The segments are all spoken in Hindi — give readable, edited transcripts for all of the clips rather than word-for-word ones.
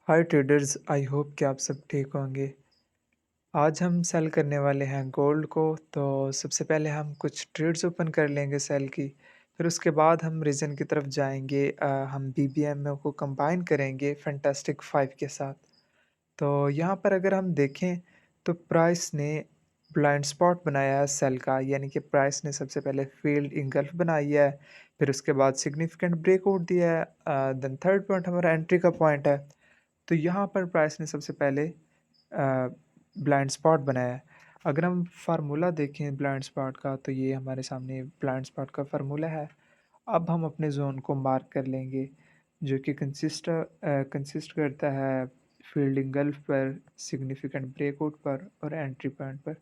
हाय ट्रेडर्स, आई होप कि आप सब ठीक होंगे। आज हम सेल करने वाले हैं गोल्ड को। तो सबसे पहले हम कुछ ट्रेड्स ओपन कर लेंगे सेल की। फिर उसके बाद हम रीजन की तरफ जाएंगे। हम बीबीएम को कंबाइन करेंगे फैंटास्टिक 5 के साथ। तो यहाँ पर अगर हम देखें तो प्राइस ने ब्लाइंड स्पॉट बनाया है सेल का, यानी कि प्राइस ने सबसे पहले फील्ड इंगल्फ बनाई है। फिर उसके बाद सिग्निफिकेंट ब्रेकआउट दिया है। देन थर्ड पॉइंट हमारा एंट्री का पॉइंट है। तो यहाँ पर प्राइस ने सबसे पहले ब्लाइंड स्पॉट बनाया है। अगर हम फार्मूला देखें ब्लाइंड स्पॉट का, तो ये हमारे सामने ब्लाइंड स्पॉट का फार्मूला है। अब हम अपने जोन को मार्क कर लेंगे, जो कि कंसिस्ट करता है फील्डिंग गल्फ पर, सिग्निफिकेंट ब्रेकआउट पर और एंट्री पॉइंट पर।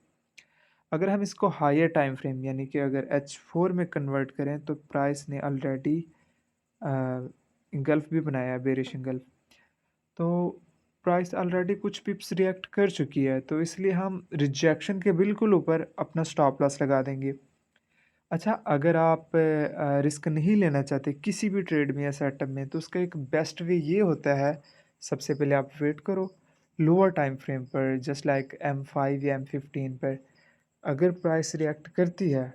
अगर हम इसको हायर टाइम फ्रेम यानी कि अगर H4 में कन्वर्ट करें, तो प्राइस ने ऑलरेडी इंगल्फ भी बनाया है, बेरिश इंगल्फ। तो प्राइस ऑलरेडी कुछ पिप्स रिएक्ट कर चुकी है, तो इसलिए हम रिजेक्शन के बिल्कुल ऊपर अपना स्टॉप लॉस लगा देंगे। अच्छा, अगर आप रिस्क नहीं लेना चाहते किसी भी ट्रेड में या सेटअप में, तो उसका एक बेस्ट वे ये होता है, सबसे पहले आप वेट करो लोअर टाइम फ्रेम पर, जस्ट लाइक M5 या M15 पर। अगर प्राइस रिएक्ट करती है,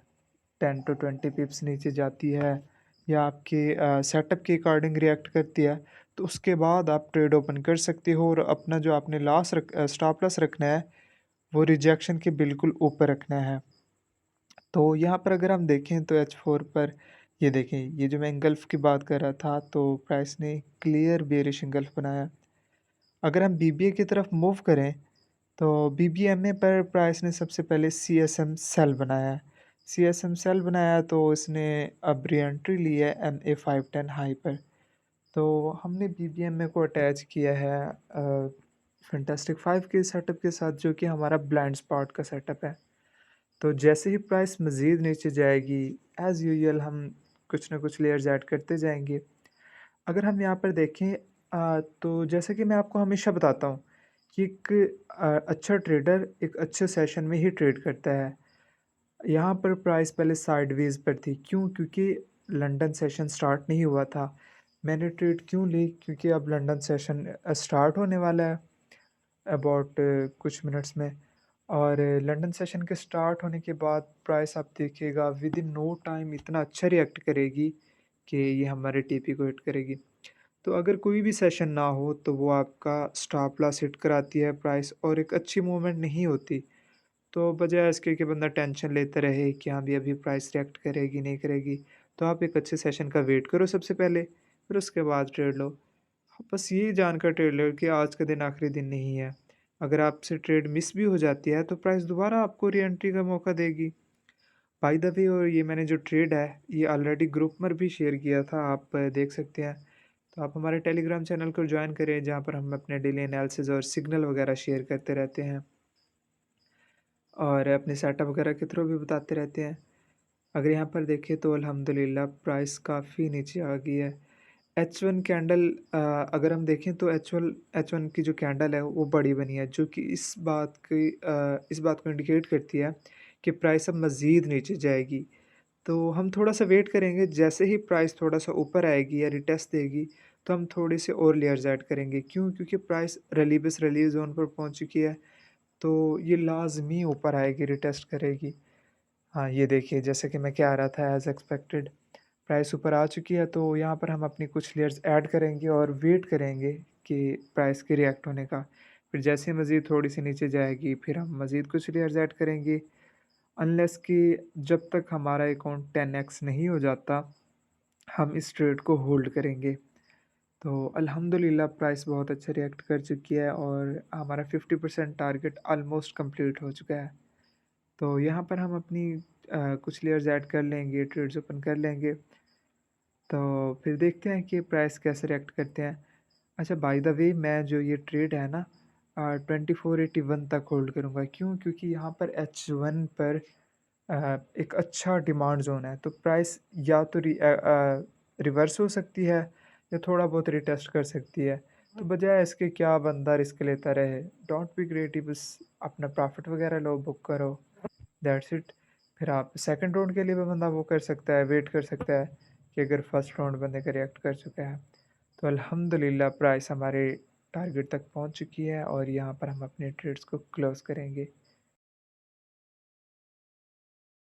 10 to 20 पिप्स नीचे जाती है, या आपके सेटअप के अकॉर्डिंग रिएक्ट करती है, तो उसके बाद आप ट्रेड ओपन कर सकते हो और अपना जो आपने स्टॉप लॉस रखना है, वो रिजेक्शन के बिल्कुल ऊपर रखना है। तो यहाँ पर अगर हम देखें तो H4 पर, ये देखें, ये जो मैं इंगल्फ की बात कर रहा था, तो प्राइस ने क्लियर बेरिश इंगल्फ बनाया। अगर हम बीबीए की तरफ मूव करें, तो बीबीएमए पर प्राइस ने सबसे पहले सीएसएम सेल बनाया है। सीएसएम सेल बनाया तो इसने अब री एंट्री ली है MA510 हाई पर। तो हमने बीबीएमए को अटैच किया है फैंटास्टिक 5 के सेटअप के साथ, जो कि हमारा ब्लाइंड स्पॉट का सेटअप है। तो जैसे ही प्राइस मज़ीद नीचे जाएगी, एज़ यूजुअल हम कुछ ना कुछ लेयर्स ऐड करते जाएंगे। अगर हम यहाँ पर देखें, तो जैसे कि मैं आपको हमेशा बताता हूँ कि एक अच्छा ट्रेडर एक अच्छे सेशन में ही ट्रेड करता है। यहाँ पर प्राइस पहले साइडवेज पर थी, क्यों? क्योंकि लंदन सेशन स्टार्ट नहीं हुआ था। मैंने ट्रेड क्यों ली? क्योंकि अब लंदन सेशन स्टार्ट होने वाला है अबाउट कुछ मिनट्स में। और लंदन सेशन के स्टार्ट होने के बाद प्राइस आप देखिएगा विद इन नो टाइम इतना अच्छा रिएक्ट करेगी कि ये हमारे टीपी को हिट करेगी। तो अगर कोई भी सेशन ना हो, तो वो आपका स्टॉप लॉस हिट कराती है प्राइस, और एक अच्छी मूवमेंट नहीं होती। तो बजाय इसके कि बंदा टेंशन लेता रहे कि हाँ भी अभी प्राइस रिएक्ट करेगी नहीं करेगी, तो आप एक अच्छे सेशन का वेट करो सबसे पहले, फिर उसके बाद ट्रेड लो। बस ये जानकर ट्रेड लो कि आज का दिन आखिरी दिन नहीं है। अगर आपसे ट्रेड मिस भी हो जाती है, तो प्राइस दोबारा आपको री एंट्री का मौका देगी। बाय द वे, और ये मैंने जो ट्रेड है, ये ऑलरेडी ग्रुप में भी शेयर किया था, आप देख सकते हैं। तो आप हमारे टेलीग्राम चैनल को ज्वाइन करें, जहाँ पर हम अपने डेली एनालिसिस और सिग्नल वगैरह शेयर करते रहते हैं, और अपने सेटअप वगैरह के थ्रू भी बताते रहते हैं। अगर यहाँ पर देखें तो अल्हम्दुलिल्लाह प्राइस काफ़ी नीचे आ गई है। H1 कैंडल, अगर हम देखें तो H1 की जो कैंडल है वो बड़ी बनी है, जो कि इस बात को इंडिकेट करती है कि प्राइस अब मज़ीद नीचे जाएगी। तो हम थोड़ा-सा वेट करेंगे, जैसे ही प्राइस थोड़ा-सा ऊपर आएगी या रिटेस्ट देगी, तो हम थोड़े से और लेयर्स ऐड करेंगे। क्यों? क्योंकि प्राइस रिलीज़ ज़ोन पर पहुँच चुकी है, तो ये लाज़मी ऊपर आएगी, रिटेस्ट करेगी। हाँ, ये देखिए, जैसे कि मैं कह रहा था, एज़ एक्सपेक्टेड प्राइस ऊपर आ चुकी है, तो यहाँ पर हम अपनी कुछ लेयर्स ऐड करेंगे और वेट करेंगे कि प्राइस के रिएक्ट होने का। फिर जैसे ही मज़ीद थोड़ी-सी नीचे जाएगी, फिर हम मज़ीद कुछ लेयर्स ऐड करेंगे, अनलेस कि जब तक हमारा अकाउंट 10x नहीं हो जाता, हम इस ट्रेड को होल्ड करेंगे। तो अल्हम्दुलिल्लाह प्राइस बहुत अच्छा रिएक्ट कर चुकी है, और हमारा 50% टारगेट ऑलमोस्ट कंप्लीट हो चुका है। तो यहाँ पर हम अपनी कुछ लेयर्स ऐड कर लेंगे, ट्रेड्स ओपन कर लेंगे, तो फिर देखते हैं कि प्राइस कैसे रिएक्ट करते हैं। अच्छा, बाय द वे, मैं जो ये ट्रेड है ना, 2481 तक होल्ड करूँगा। क्यों? क्योंकि यहाँ पर H1 पर एक अच्छा डिमांड ज़ोन है, तो प्राइस या तो रिवर्स हो सकती है, या थोड़ा बहुत रिटेस्ट कर सकती है। तो बजाय इसके क्या बंदा रिस्क लेता रहे? डोंट बी ग्रेडी, बस अपना प्रॉफिट वगैरह लो, बुक करो, दैट्स इट। फिर आप सेकंड राउंड के लिए भी बंदा वो कर सकता है, वेट कर सकता है कि अगर फर्स्ट राउंड बंदे का रिएक्ट कर चुका है। तो अल्हम्दुलिल्लाह प्राइस हमारे टारगेट तक पहुँच चुकी है और यहाँ पर हम अपने ट्रेड्स को क्लोज़ करेंगे।